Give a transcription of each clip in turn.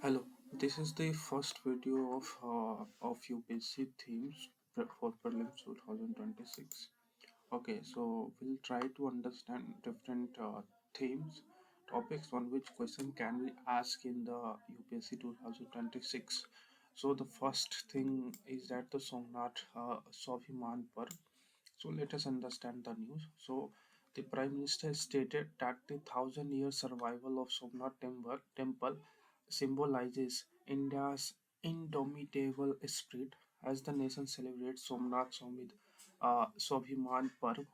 Hello, this is the first video of UPSC themes for Prelims 2026. Okay, so we'll try to understand different themes, topics on which question can be asked in the UPSC 2026. So the first thing is that the Somnath Swabhiman Parv. So let us understand the news. So the Prime Minister stated that the thousand-year survival of Somnath temple symbolizes India's indomitable spirit as the nation celebrates Swabhiman Parv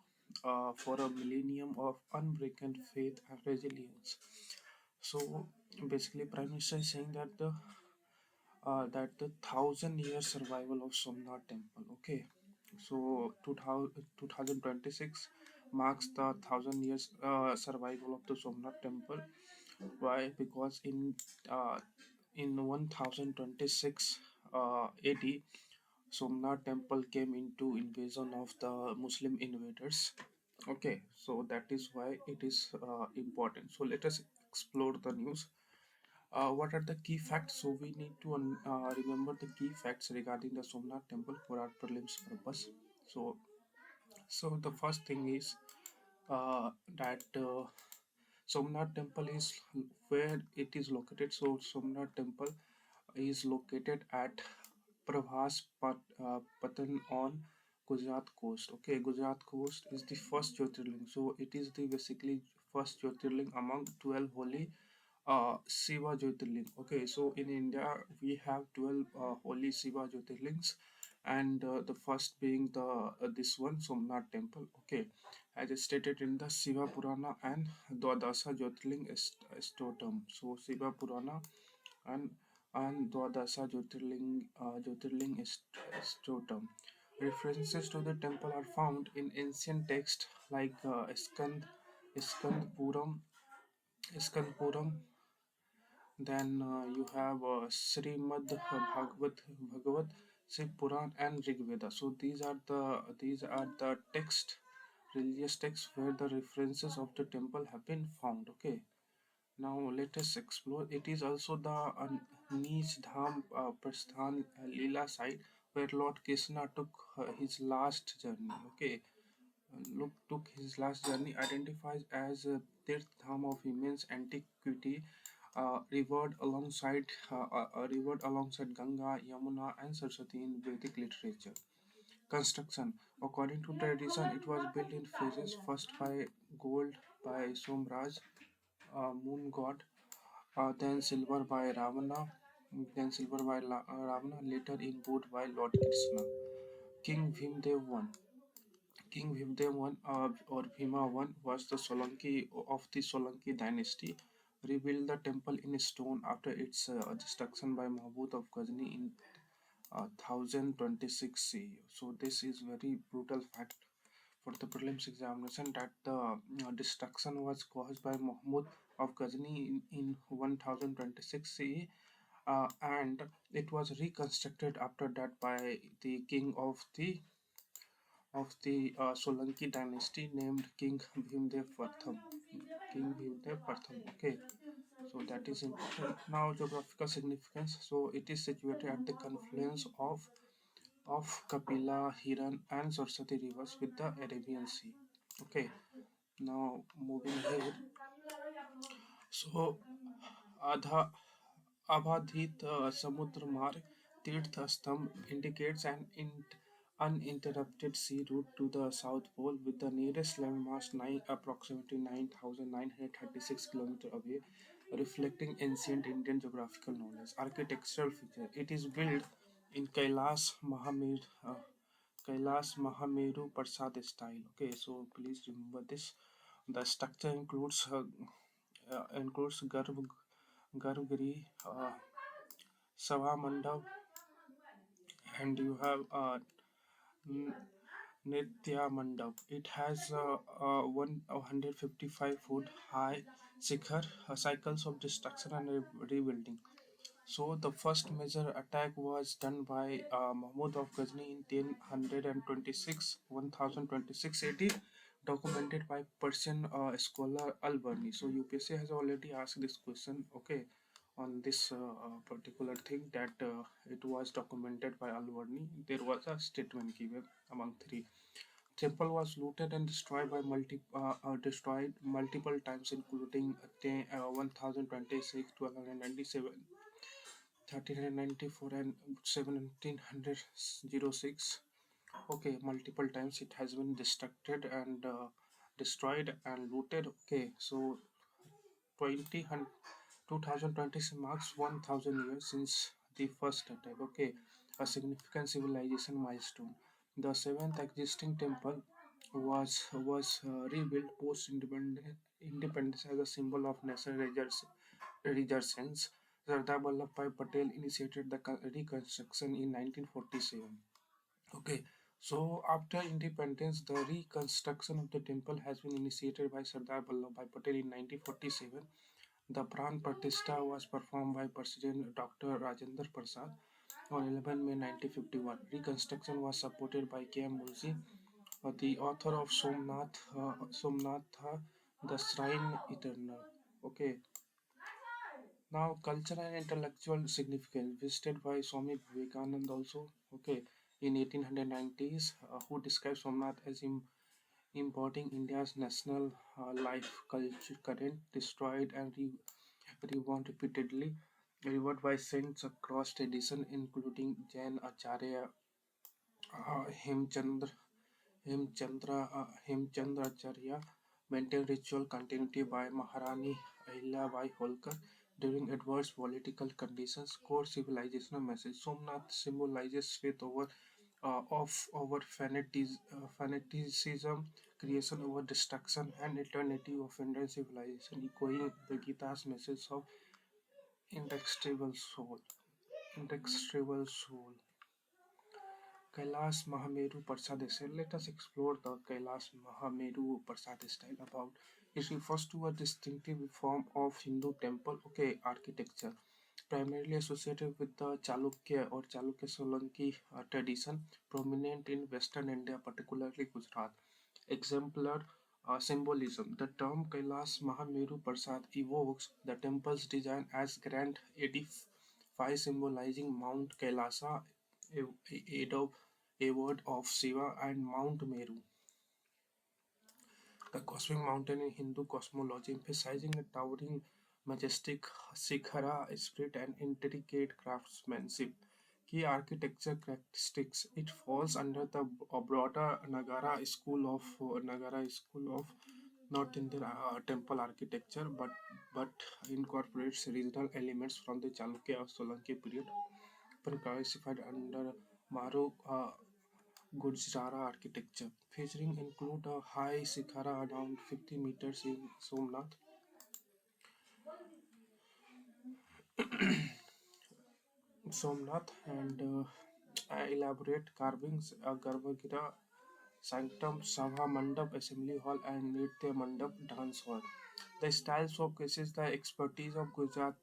for a millennium of unbroken faith and resilience. So basically, Prime Minister is saying that the thousand-year survival of Somnath temple. Okay, so 2026 marks the thousand years survival of the Somnath temple. Why? Because in 1026 AD, Somnath temple came into invasion of the Muslim invaders. Okay, so that is why it is important. So let us explore the news. What are the key facts? So we need to remember the key facts regarding the Somnath temple for our prelims purpose. So, so the first thing is that Somnath temple is where it is located. So Somnath temple is located at Patan on Gujarat coast. Okay, Gujarat coast is the first Jyotirling. So it is the basically first Jyotirling among 12 holy Shiva Jyotirling. Okay, so in India we have 12 holy Shiva Jyotirlings, and the first being the this one Somnath temple. Okay, as stated in the Shiva Purana and Dwadasa Jyotirling Stotam. So Shiva Purana and Dwadasa Jyotirling Stotam. References to the temple are found in ancient texts like Skand Puram. Then you have Srimad Bhagavad, Shiv Puran, and Rig Veda. So these are the religious texts where the references of the temple have been found. Okay. Now let us explore. It is also the Nish Dham Prasthan Leela site where Lord Krishna took his last journey. Okay, Luke took his last journey, identifies as a Tirth Dham of immense antiquity, revered alongside Ganga, Yamuna, and Saraswati in Vedic literature. Construction. According to tradition, it was built in phases. First by gold by Somraj, moon god, then silver by Ravana, later in wood by Lord Krishna. King Bhimdev I. King Bhimdev I or Bhima I was the Solanki of the Solanki dynasty. Rebuilt the temple in stone after its destruction by Mahmud of Ghazni in 1026 CE. So this is very brutal fact for the prelims examination that the destruction was caused by Mahmud of Ghazni in 1026 CE, and it was reconstructed after that by the king of the Solanki dynasty named King Bhimdev Pratham. King Bhimdev Pratham. Okay, so that is important. Now geographical significance. So it is situated at the confluence of Kapila, Hiran, and Saraswati rivers with the Arabian Sea. Okay, now moving ahead. So Adha Abhadhit Samudra Marg Tirth Sthamb indicates an uninterrupted sea route to the South Pole with the nearest landmass approximately 9,936 km away, reflecting ancient Indian geographical knowledge. Architectural feature. It is built in Kailas Mahameru Prasad style. Okay, so please remember this. The structure includes Garbhagriha, Sabha Mandap, and you have N- Nitya Mandap. It has 155 foot high cycles of destruction and rebuilding. So the first major attack was done by Mahmud of Ghazni in 1026 AD, documented by Persian scholar Al-Barni. So UPSC has already asked this question. Okay, on this particular thing that it was documented by Alvarni. There was a statement given among three. Temple was looted and destroyed by destroyed multiple times, including 1026, 1297, 1394, and 1706. Okay, multiple times it has been destructed and destroyed and looted. Okay, so 20 2020 marks 1000 years since the first attack. Okay, a significant civilization milestone. The seventh existing temple was rebuilt post independence as a symbol of national resurgence. Sardar Vallabhbhai Patel initiated the reconstruction in 1947. Okay, so after independence, the reconstruction of the temple has been initiated by Sardar Vallabhbhai Patel in 1947. The Pran Pratishtha was performed by President Dr. Rajendra Prasad on 11 May 1951. Reconstruction was supported by K.M. Mulzi, the author of Somnath, the Shrine Eternal. Okay, now cultural and intellectual significance visited by Swami Vivekananda also. Okay, in 1890s, who described Somnath as embodying India's national life culture current, destroyed and reborn repeatedly, revered by saints across tradition, including Jain Acharya Hemchandra Hemchandracharya, maintained ritual continuity by Maharani Ahilyabai Holkar during adverse political conditions. Core civilizational message: Somnath symbolizes faith over fanaticism, creation over destruction, and eternity of Indian civilization, echoing the Gita's message of indestructible soul. Indestructible soul. Kailash Mahameru Prasad style. Let us explore the Kailash Mahameru Prasad style. About it refers to a distinctive form of Hindu temple, okay, architecture, primarily associated with the Chalukya or Chalukya Solanki tradition, prominent in Western India, particularly Gujarat. Exemplar symbolism. The term Kailash Mahameru Prasad evokes the temple's design as grand edifice symbolizing Mount Kailasa, a word of Shiva, and Mount Meru, the cosmic mountain in Hindu cosmology, emphasizing a towering, majestic Sikhara spirit and intricate craftsmanship. Key architecture characteristics: it falls under the broader Nagara school of North Indian temple architecture, but incorporates regional elements from the Chalukya or Solanki period, classified under Maru Gurjara architecture. Featuring include a high Sikhara around 50 meters in Somnath and elaborate carvings, a Garbhagriha sanctum, Sabha Mandap, Assembly Hall, and Nritya Mandap, Dance Hall. The style showcases the expertise of Gujarat's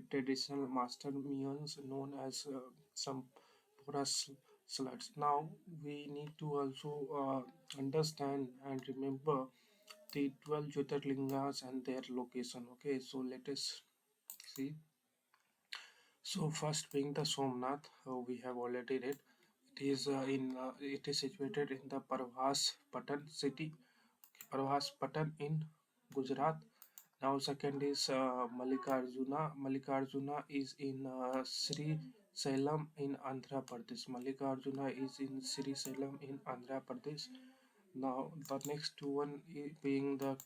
traditional master muse known as Sampura sluts. Now we need to also understand and remember the 12 Jyotirlingas and their location. Okay, so let us see. So first being the Somnath, we have already read. It is situated in the Parvas Patan city, Parvas Patan in Gujarat. Now second is Mallikarjuna. Mallikarjuna is in Sri Salem in Andhra Pradesh. Mallikarjuna is in Sri Salem in Andhra Pradesh. Now the next one being the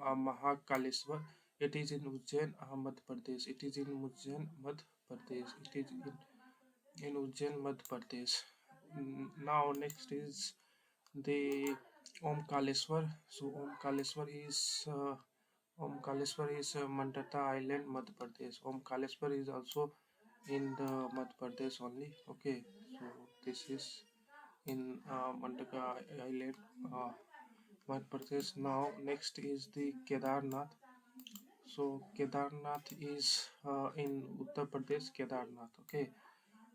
Mahakaleshwar. It is in Ujjain, Madhya Pradesh. It is in Ujjain, Madhya Pradesh. It is in Ujjain, Madhya Pradesh. Now next is the Omkaleshwar. So Omkaleshwar is Mandata Island, Madhya Pradesh. Omkaleshwar is also in the Madhya Pradesh only. Okay, so this is in Mandaka Island, uh, Madhya Pradesh. Now next is the Kedarnath. So Kedarnath is in Uttar Pradesh. Kedarnath. Okay.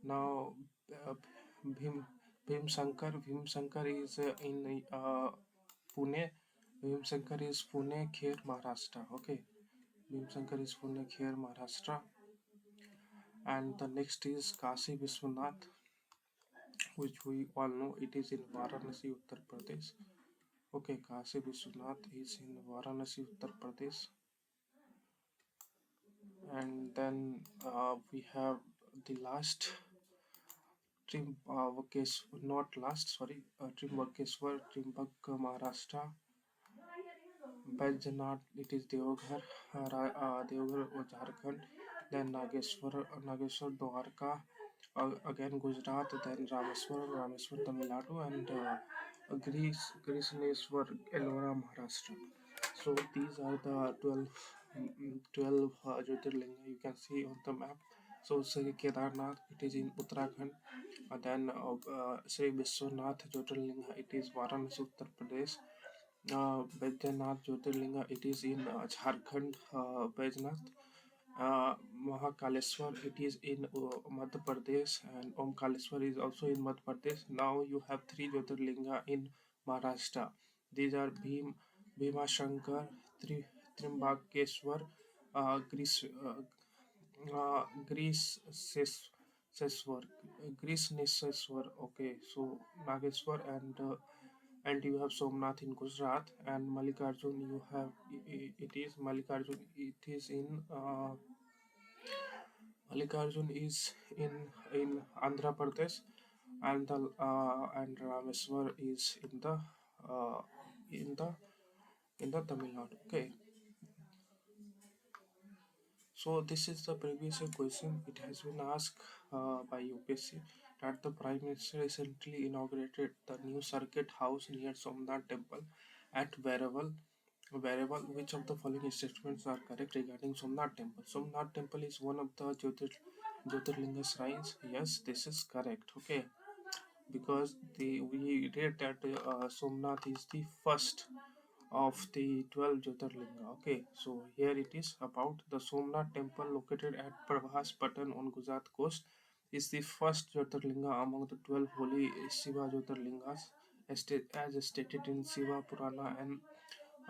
Now uh, Bhim Bhim Shankar is in Pune. Bhim Shankar is Pune, Kher, Maharashtra. Okay. Bhimsankar is Pune, Maharashtra. And the next is Kashi Vishwanath, which we all know it is in Varanasi, Uttar Pradesh. Okay, Kashi Vishwanath is in Varanasi, Uttar Pradesh. And then we have the last not last, sorry, Trimbakeswar, Maharashtra. Baidyanath, it is Deoghar, Deoghar, Jharkhand. Then Nageshwar, Dwarka, again Gujarat. Then Rameswar, Tamil Nadu, and Grishneshwar, Ellora, Maharashtra. So these are the 12 Jyotirlinga you can see on the map. So Sri Kedarnath, it is in Uttarakhand. Then Sri Vishwanath Jyotirlinga, it is Varanasi, Uttar Pradesh. Baidyanath Jyotirlinga, it is in Jharkhand, Baidyanath. Mahakaleshwar, it is in Madhya Pradesh, and Omkaleshwar is also in Madhya Pradesh. Now you have three Jyotirlinga in Maharashtra. These are Bhima Shankar, Trimbakeshwar, Gris, Greece Seswar, Greece Neseswar. Okay, so Nageshwar and you have Somnath in Gujarat, and Mallikarjun you have it is Mallikarjun, it is in Mallikarjun is in Andhra Pradesh, and the and Rameswar is uh, in the in the Tamil Nadu. Okay, so this is the previous year question. It has been asked by UPSC that the Prime Minister recently inaugurated the new circuit house near Somnath Temple at Vereval. Vereval, which of the following statements are correct regarding Somnath Temple? Somnath Temple is one of the Jyotirlinga shrines. Yes, this is correct. Okay, because we read that Somnath is the first of the 12 Jyotirlinga. Okay, so here it is about the Somnath temple located at Prabhas Patan on Gujarat coast is the first Jyotirlinga among the 12 holy Shiva Jyotirlingas as stated in Shiva Purana and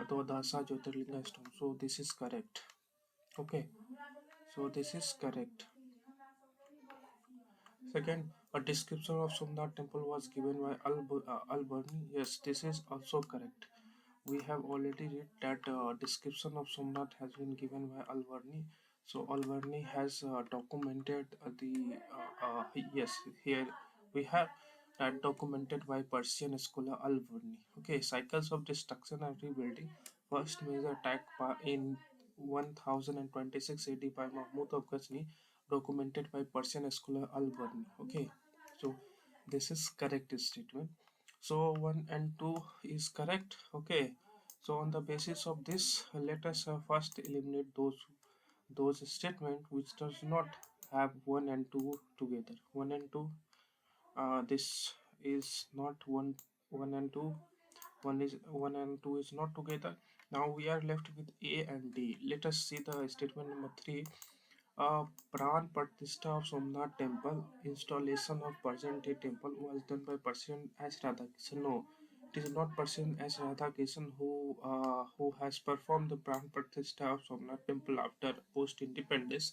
Dwadasa Jyotirlinga stone. So this is correct. Okay, so this is correct. Second, a description of Somnath temple was given by Al-Burni. Yes, this is also correct. We have already read that description of Somnath has been given by Al-Burni. So Al-Burni has documented yes, here we have that documented by Persian scholar Al-Burni. Okay, cycles of destruction and rebuilding. First major attack in 1026 AD by Mahmud of Ghazni, documented by Persian scholar Al-Burni. Okay, so this is correct statement. So 1 and 2 is correct. Okay, so on the basis of this, let us first eliminate those statement which does not have 1 and 2 together. 1 and 2, this is not 1 and 2. 1 and 2 is not together. Now we are left with A and D. Let us see the statement number 3. Pran Pratishtha of Somnath temple, installation of present day temple was done by person as Radhakishan. No, it is not person as Radhakishan who has performed the Pran Pratishtha of Somnath temple after post independence,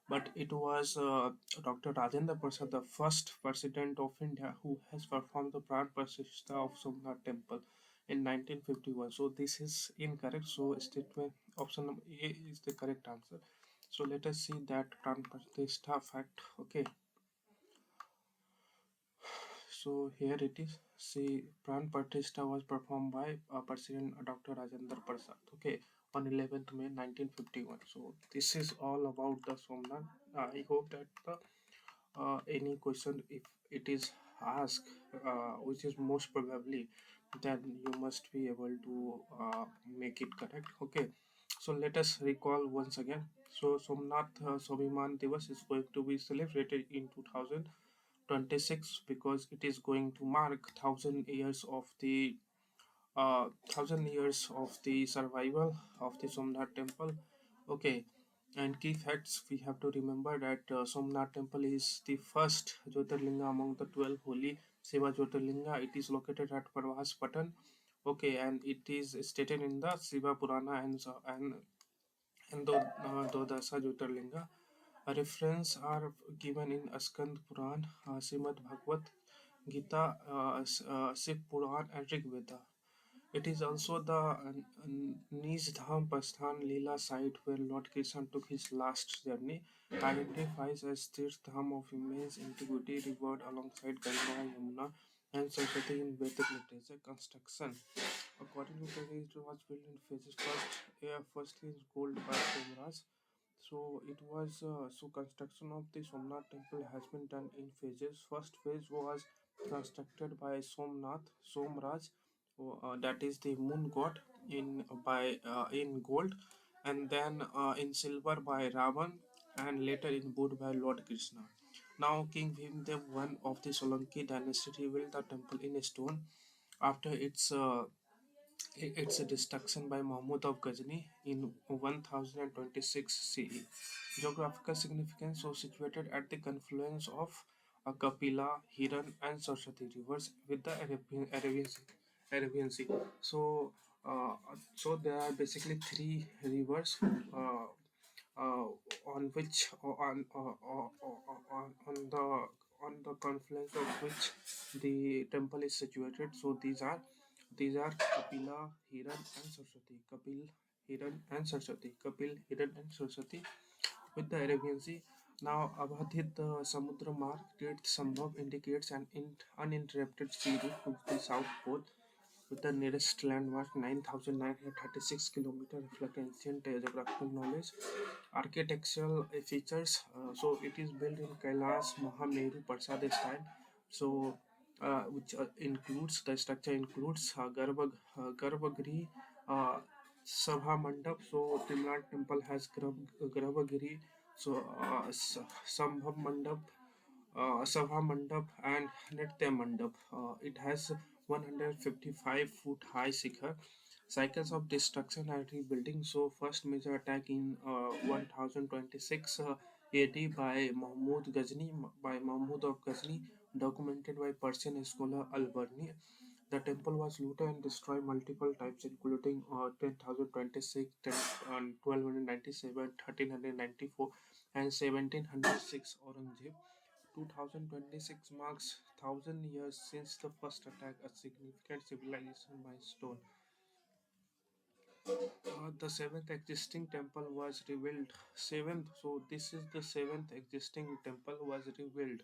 but it was Dr. Rajendra Prasad, the first president of India, who has performed the Pran Pratishtha of Somnath temple in 1951. So this is incorrect. So statement option number A is the correct answer. So let us see that Pran Pratishtha fact. Okay, so here it is. See, Pran Pratishtha was performed by President Dr. Rajendra Prasad. Okay, on 11th May 1951. So this is all about the Somnath. I hope that any question, if it is asked, which is most probably, then you must be able to make it correct. Okay, so let us recall once again. So Somnath Swabhiman Divas is going to be celebrated in 2026 because it is going to mark 1,000 years of the 1,000 years of the survival of the Somnath temple. Okay, and key facts we have to remember that Somnath temple is the first Jyotirlinga among the 12 holy Shiva Jyotirlinga. It is located at Parvas Patan. Okay, and it is stated in the Shiva Purana and and Dodasa Jyotirlinga. A reference are given in Askand Puran, Srimad Bhagavad Gita, Shiv Puran, and Rig Veda. It is also the Nijdham Pasthan Leela site where Lord Krishna took his last journey, identifies as Tirth Dham of immense antiquity, revered alongside Ganga, Yamuna, and Saraswati in Vedic literature. Construction. According to Perry, it was built in phases. First is gold by Somraj. So construction of the Somnath temple has been done in phases. First phase was constructed by Somraj, that is the moon god in gold, and then in silver by Ravan, and later in wood by Lord Krishna. Now King Bhimdev, one of the Solanki dynasty, rebuilt the temple in stone after its destruction by Mahmud of Ghazni in 1026 CE. Geographical significance was situated at the confluence of Kapila, Hiran, and Saraswati rivers with the Arabian Sea. So, uh, so there are basically three rivers. Uh, on which on the confluence of which the temple is situated. So these are Kapila, Hiran, and Saraswati. Kapil, Hiran, and Saraswati with the Arabian Sea. Now, Abhadit Samudra Mark Tirth Sambhav indicates an uninterrupted sea route to the south pole with the nearest landmark 9,936 km, reflect ancient geographical knowledge. Architectural features, so it is built in Kailas Mahameru Prasad style. So which includes the structure includes Garbhagrihi, uh, Sabha Mandap. So Timran temple has Garbhagrihi, so Sambhav Mandap, Sabha Mandap, and Nritya Mandap. It has 155-foot high shikhar. Cycles of destruction and rebuilding. So, first major attack in 1026 AD by Mahmud of Ghazni, documented by Persian scholar Al-Barni. The temple was looted and destroyed multiple times, including 10,026, 1297, 1394, and 1706. Aurangzeb. 2026 marks 1,000 years since the first attack, a significant civilization milestone. The seventh existing temple was rebuilt. Seventh, so this is the seventh existing temple was rebuilt.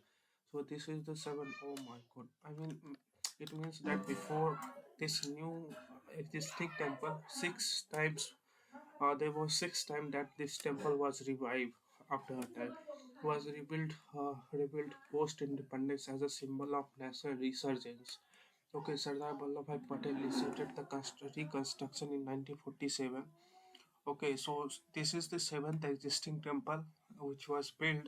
So this is the seventh. Oh my god! I mean, it means that before this new existing temple, six times there was six times that this temple was revived after attack. Was rebuilt post independence as a symbol of national resurgence. Okay, Sardar Vallabhbhai Patel initiated the reconstruction in 1947. Okay, so this is the seventh existing temple which was built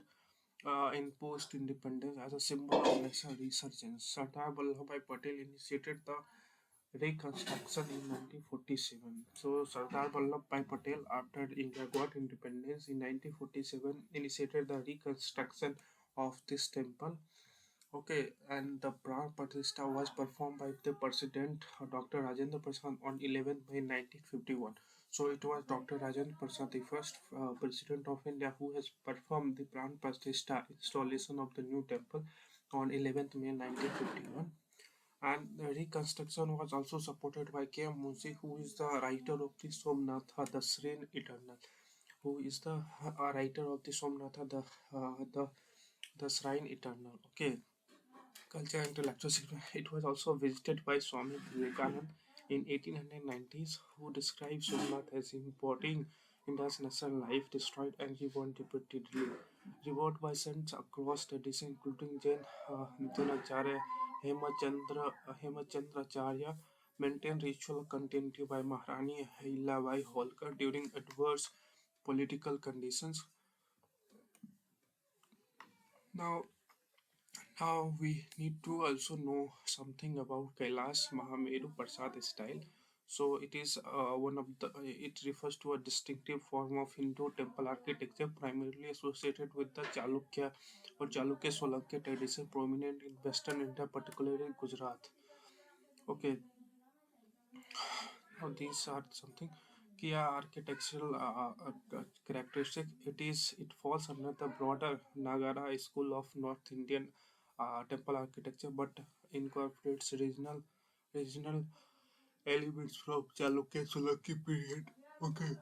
in post-independence as a symbol of national resurgence. Sardar Vallabhbhai Patel initiated the reconstruction in 1947. So Sardar Vallabhbhai Patel, after India got independence in 1947, initiated the reconstruction of this temple. Okay, and the Pran Pratishtha was performed by the President Dr. Rajendra Prasad on 11th May 1951. So it was Dr. Rajendra Prasad, the first President of India, who has performed the Pran Pratishtha installation of the new temple on 11th May 1951. And the reconstruction was also supported by K. M. Munshi, who is the writer of the Somnath, the Shrine Eternal, who is the writer of the Somnath, the Shrine Eternal. Okay, culture and intellectual significance. It was also visited by Swami Vivekanand in 1890s, who described Somnath as embodying India's national life, destroyed and reborn repeatedly. Revered by saints across traditions, including Jainacharya, Hemachandracharya, maintained ritual continuity by Maharani Ahilyabai Holkar during adverse political conditions. Now, Now we need to also know something about Kailash Mahameru Prasad style. So it is one of the it refers to a distinctive form of Hindu temple architecture primarily associated with the Chalukya or Chalukya Solanki tradition prominent in Western India, particularly Gujarat. Okay, now these are something Yeah, architectural characteristic. It falls under the broader Nagara school of North Indian temple architecture, but incorporates regional elements from Chalukya Sulaki period. Okay.